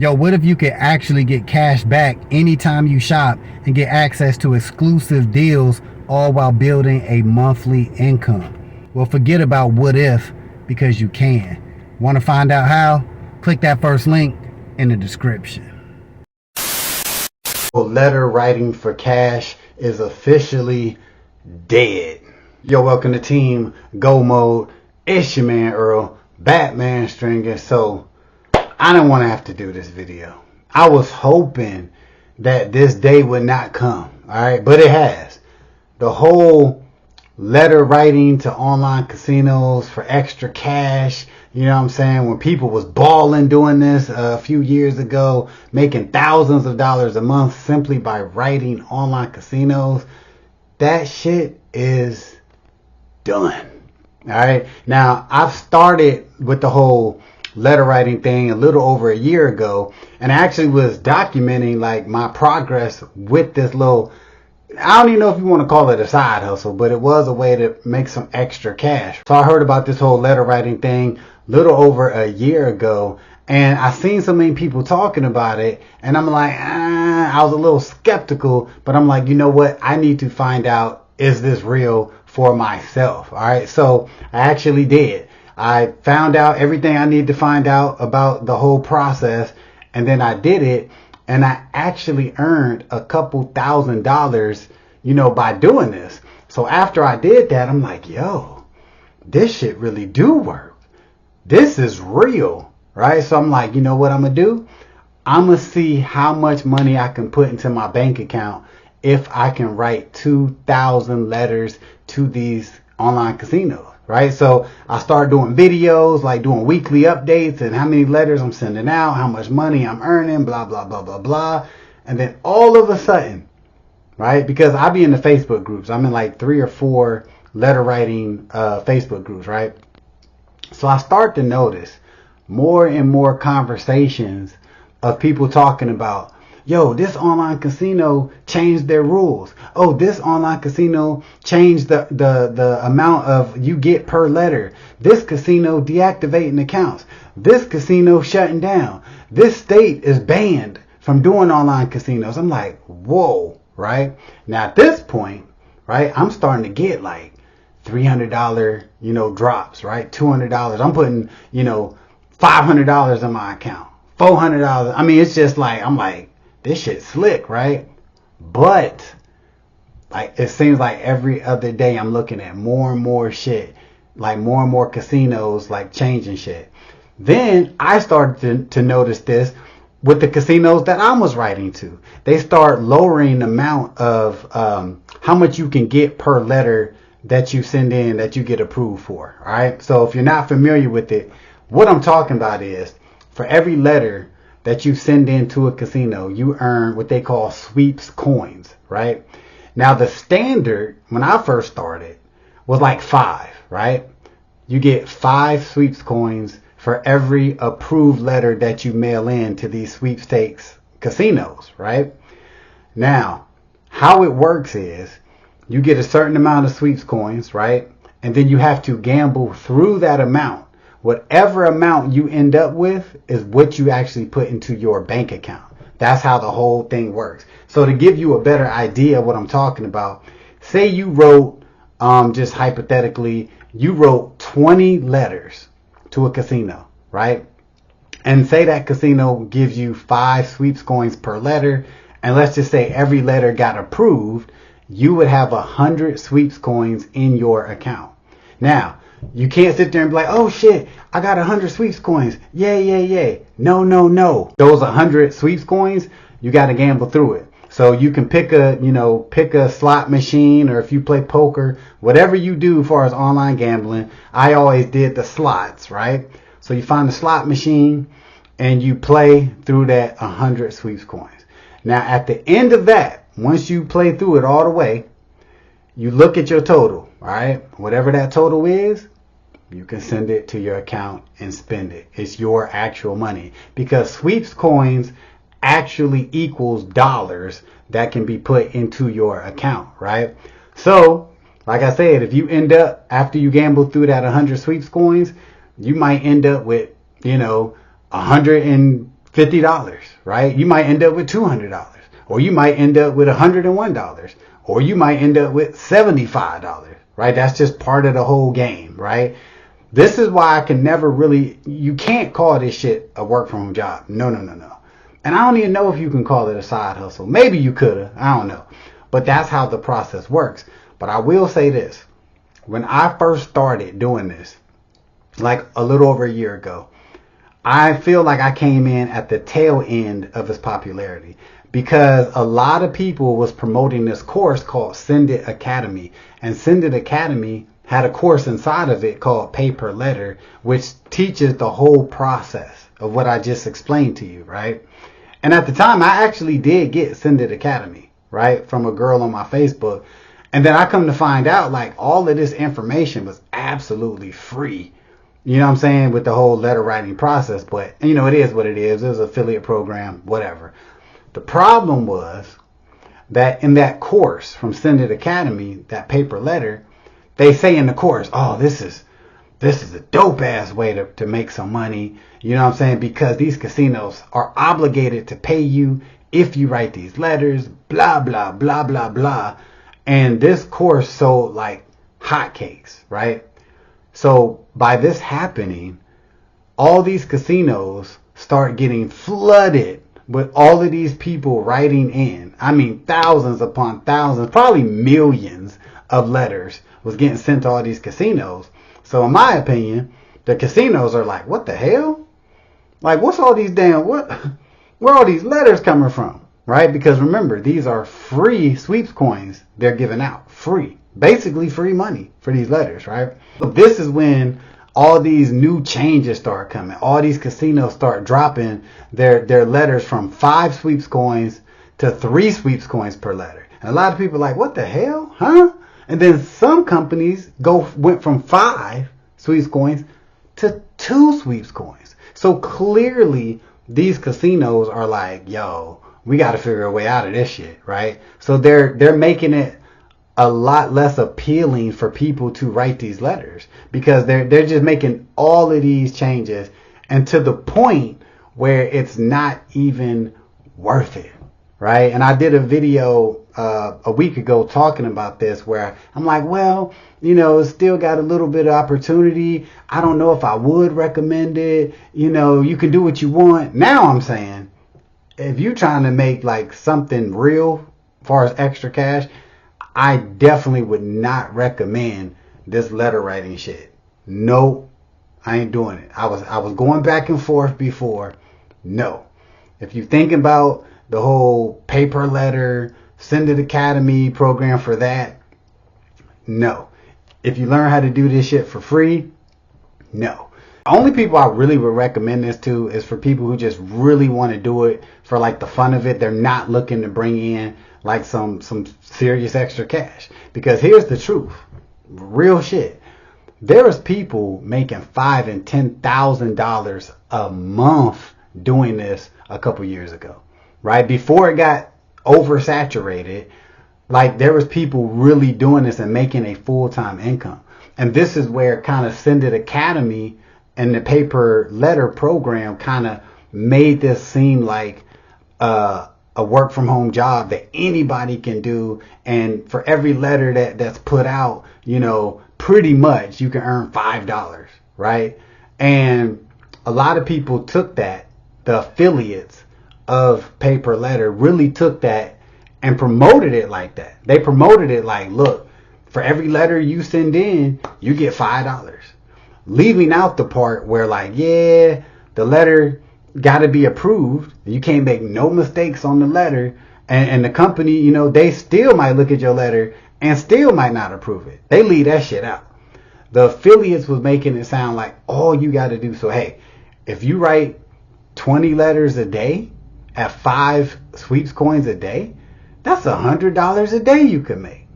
Yo, what if you could actually get cash back anytime you shop and get access to exclusive deals, all while building a monthly income? Well, forget about what if, because you can. Want to find out how? Click that first link in the description. Letter writing for cash is officially dead. Yo, welcome to Team Go Mode. It's your man Earl, Batman Stringer. So I didn't want to have to do this video. I was hoping that this day would not come, alright? But it has. The whole letter writing to online casinos for extra cash, you know what I'm saying? When people was balling doing this a few years ago, making thousands of dollars a month simply by writing online casinos, that shit is done. Alright? Now, I've started with the whole letter writing thing a little over a year ago, and I actually was documenting like my progress with this little, I don't even know if you want to call it a side hustle, but it was a way to make some extra cash. So I heard about this whole letter writing thing a little over a year ago, and I seen so many people talking about it, and I'm like, I was a little skeptical, but I'm like, you know what, I need to find out, is this real for myself? All right, so I actually did. I found out everything I need to find out about the whole process, and then I did it, and I actually earned a couple $1,000s, you know, by doing this. So after I did that, I'm like, yo, this shit really do work. This is real, right? So I'm like, you know what I'm gonna do? I'm gonna see how much money I can put into my bank account if I can write 2,000 letters to these online casinos. Right, so I start doing videos, like doing weekly updates and how many letters I'm sending out, how much money I'm earning, blah, blah, blah, blah, blah. And then all of a sudden, right, because I be in the Facebook groups. I'm in like 3 or 4 letter writing Facebook groups, right? So I start to notice more and more conversations of people talking about, yo, this online casino changed their rules. Oh, this online casino changed the amount of you get per letter. This casino deactivating accounts. This casino shutting down. This state is banned from doing online casinos. I'm like, whoa, right? Now at this point, right, I'm starting to get like $300, you know, drops, right? $200. I'm putting, you know, $500 in my account. $400. I mean, it's just like, I'm like, this shit's slick, right? But like it seems like every other day I'm looking at more and more shit, like more and more casinos like changing shit. Then I started to notice this with the casinos that I was writing to. They start lowering the amount of how much you can get per letter that you send in that you get approved for. All right. So if you're not familiar with it, what I'm talking about is for every letter that you send into a casino, you earn what they call sweeps coins, right? Now the standard, when I first started, was like 5, right? You get 5 sweeps coins for every approved letter that you mail in to these sweepstakes casinos, right? Now, how it works is you get a certain amount of sweeps coins, right? And then you have to gamble through that amount. Whatever amount you end up with is what you actually put into your bank account. That's how the whole thing works. So to give you a better idea of what I'm talking about, say you wrote, just hypothetically, you wrote 20 letters to a casino, right? And say that casino gives you 5 sweeps coins per letter, and let's just say every letter got approved, you would have 100 sweeps coins in your account. Now, you can't sit there and be like, oh shit, I got 100 sweeps coins. Yay, yay, yay. No, no, no. Those 100 sweeps coins, you got to gamble through it. So you can pick a slot machine, or if you play poker, whatever you do as far as online gambling. I always did the slots, right? So you find the slot machine and you play through that 100 sweeps coins. Now at the end of that, once you play through it all the way, you look at your total, all right? Whatever that total is, you can send it to your account and spend it. It's your actual money, because sweeps coins actually equals dollars that can be put into your account, right? So, like I said, if you end up, after you gamble through that 100 sweeps coins, you might end up with, $150 $50, right? You might end up with $200, or you might end up with $101, or you might end up with $75, right? That's just part of the whole game, right? This is why I can never really, you can't call this shit a work from home job. No. And I don't even know if you can call it a side hustle. Maybe you could have, I don't know. But that's how the process works. But I will say this. When I first started doing this, like a little over a year ago, I feel like I came in at the tail end of its popularity because a lot of people was promoting this course called Send It Academy. And Send It Academy had a course inside of it called Pay Per Letter, which teaches the whole process of what I just explained to you, right? And at the time, I actually did get Send It Academy, right, from a girl on my Facebook. And then I come to find out, like, all of this information was absolutely free. You know what I'm saying? With the whole letter writing process. But, you know, it is what it is. It was an affiliate program, whatever. The problem was that in that course from Send It Academy, that paper letter, they say in the course, oh, this is a dope ass way to make some money. You know what I'm saying? Because these casinos are obligated to pay you if you write these letters, blah, blah, blah, blah, blah. And this course sold like hotcakes, right? So by this happening, all these casinos start getting flooded with all of these people writing in. I mean, thousands upon thousands, probably millions of letters was getting sent to all these casinos. So in my opinion, the casinos are like, what the hell? Like, what's all these where are all these letters coming from? Right? Because remember, these are free sweeps coins they're giving out. Free. Basically free money for these letters, right? So this is when all these new changes start coming. All these casinos start dropping their letters from 5 sweeps coins to 3 sweeps coins per letter. And a lot of people are like, what the hell? Huh? And then some companies went from 5 sweeps coins to 2 sweeps coins. So clearly these casinos are like, yo, we got to figure a way out of this shit, right? So they're making it a lot less appealing for people to write these letters because they're just making all of these changes, and to the point where it's not even worth it, right? And I did a video a week ago talking about this where I'm like, well, you know, it's still got a little bit of opportunity. I don't know if I would recommend it. You know, you can do what you want. Now I'm saying, if you're trying to make like something real as far as extra cash, I definitely would not recommend this letter writing shit. No, I ain't doing it. I was going back and forth before. No. If you think about the whole paper letter, Send It Academy program for that, no. If you learn how to do this shit for free, no. Only people I really would recommend this to is for people who just really want to do it for like the fun of it. They're not looking to bring in like some serious extra cash. Because here's the truth. Real shit. There is people making $5,000 and $10,000 a month doing this a couple years ago. Right? Before it got oversaturated, like there was people really doing this and making a full-time income. And this is where kind of Send It Academy and the paper letter program kind of made this seem like a work from home job that anybody can do. And for every letter that's put out, you know, pretty much you can earn $5, right? And a lot of people took that, the affiliates of paper letter really took that and promoted it like that. They promoted it like, look, for every letter you send in, you get $5. Leaving out the part where like, yeah, the letter got to be approved. You can't make no mistakes on the letter. And the company, you know, they still might look at your letter and still might not approve it. They leave that shit out. The affiliates was making it sound like all you got to do. So, hey, if you write 20 letters a day at 5 sweeps coins a day, that's $100 a day you can make.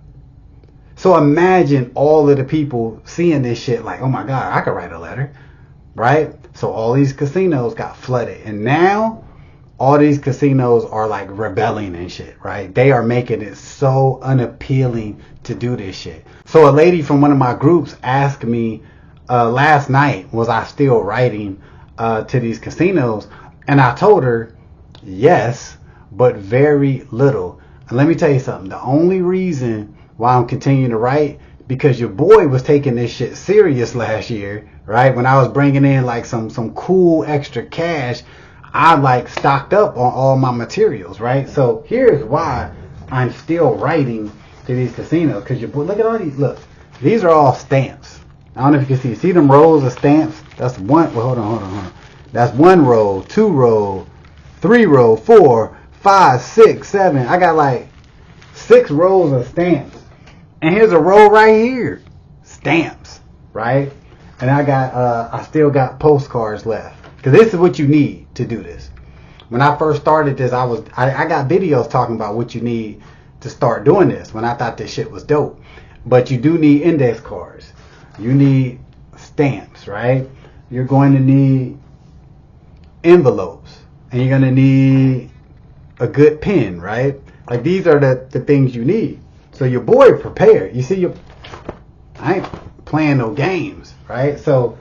So imagine all of the people seeing this shit like, oh my God, I could write a letter, right? So all these casinos got flooded. And now all these casinos are like rebelling and shit, right? They are making it so unappealing to do this shit. So a lady from one of my groups asked me last night, was I still writing to these casinos? And I told her, yes, but very little. And let me tell you something. The only reason why I'm continuing to write, because your boy was taking this shit serious last year, right? When I was bringing in like some cool extra cash, I like stocked up on all my materials, right? So here's why I'm still writing to these casinos. Because your boy, look at all these, look, these are all stamps. I don't know if you can see them rows of stamps? That's one, well, hold on. That's 1 row, 2 row, 3 row, 4, 5, 6, 7. I got like 6 rows of stamps. And here's a row right here. Stamps, right? And I still got postcards left. Because this is what you need to do this. When I first started this, I got videos talking about what you need to start doing this when I thought this shit was dope. But you do need index cards. You need stamps, right? You're going to need envelopes. And you're going to need a good pen, right? Like these are the things you need. So your boy prepared. You see, I ain't playing no games, right? So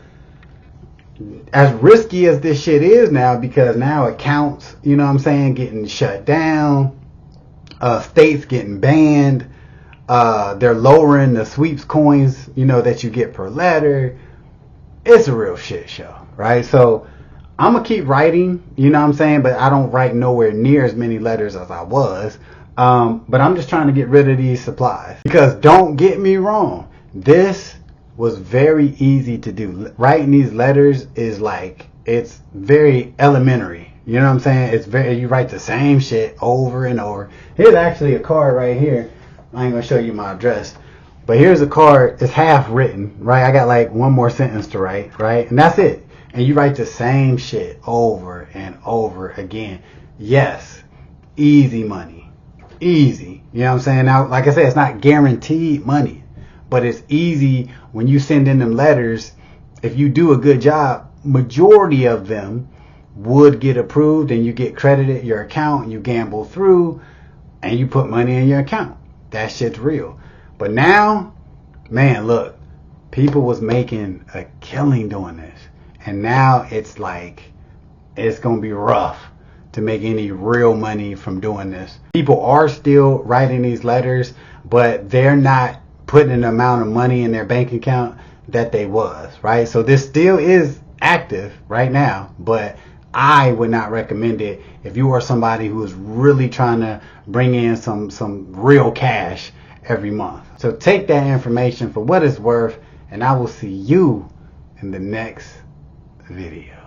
as risky as this shit is now, because now accounts, you know what I'm saying, getting shut down, states getting banned, they're lowering the sweeps coins, you know, that you get per letter. It's a real shit show, right? So I'm gonna keep writing, you know what I'm saying, but I don't write nowhere near as many letters as I was. But I'm just trying to get rid of these supplies. Because don't get me wrong, this was very easy to do. Writing these letters is like, it's very elementary. You know what I'm saying? It's very, you write the same shit over and over. Here's actually a card right here. I ain't gonna show you my address, but here's a card. It's half written, right? I got like one more sentence to write, right? And that's it. And you write the same shit over and over again. Yes, easy money. Easy. You know what I'm saying? Now, like I said, it's not guaranteed money, but it's easy when you send in them letters. If you do a good job, majority of them would get approved and you get credited your account, you gamble through and you put money in your account. That shit's real. But now, man, look, people was making a killing doing this. And now it's like, it's going to be rough to make any real money from doing this. People are still writing these letters, but they're not putting an amount of money in their bank account that they was, right? So this still is active right now, but I would not recommend it if you are somebody who is really trying to bring in some real cash every month. So take that information for what it's worth, and I will see you in the next video.